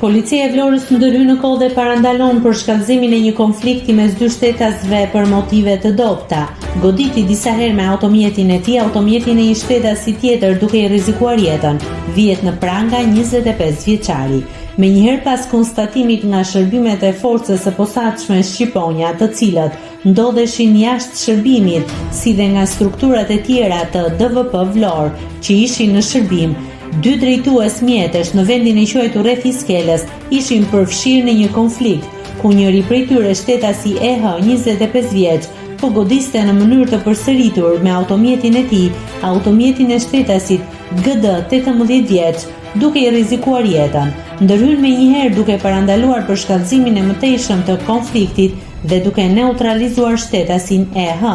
Policia e Vlorës ndërhyr në kohë dhe parandalon për shkallëzimin e një konflikti mes dy shtetasve për motive të dobta. Goditi disa herë me automjetin e tij, automjetin e një shtetasi tjetër duke I rrezikuar jetën. Vihet në pranga 25 vjeçari. Menjëherë pas konstatimit nga shërbimet e forcës së posaçme shqiponja, të cilët ndodheshin jashtë shërbimit, si dhe nga strukturat e tjera të DVP Vlorë që ishin në shërbim, dy drejtues mjetesh në vendin e quajtur rreth Iskelës ishin përfshirë në një konflikt, ku njëri prej tyre shtetasi EH 25 vjeç po godiste në mënyrë të përsëritur me automjetin e tij, automjetin e shtetasit GD 18 vjeç, duke I rrezikuar jetën. Ndërhyn menjëherë duke parandaluar për shkallëzimin e mëtejshëm të konfliktit dhe duke neutralizuar shtetasin EH.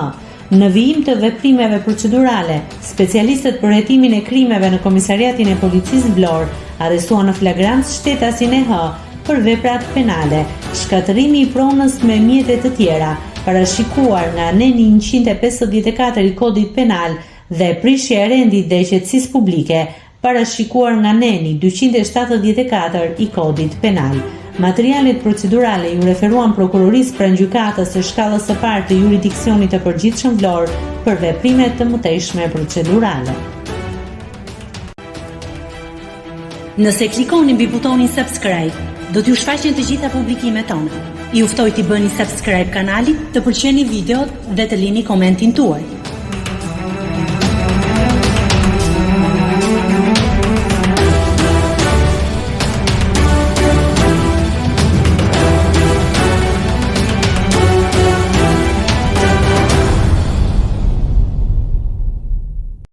Në vijim të veprimeve procedurale, specialistët për hetimin e krimeve në Komisariatin e Policisë Vlorë arrestuan në flagrancë shtetasin EH për veprat penale, shkatërimi I pronës me mjete të tjera, parashikuar nga neni 154 I Kodit Penal dhe prishje e rendit dhe qetësisë publike, parashikuar nga neni 274 I Kodit Penal. Materialet procedurale ju referuan prokurorisë pranë gjykatës së shkallës së parë të jurisdiksionit të përgjithshëm Vlorë për veprimet të mëtejshme procedurale. Nëse klikoni mbi butonin subscribe, do t'ju shfaqen të gjitha publikimet tona. Ju ftoj t'i bëni subscribe kanalit, të pëlqeni videot dhe të lini komentin tuaj.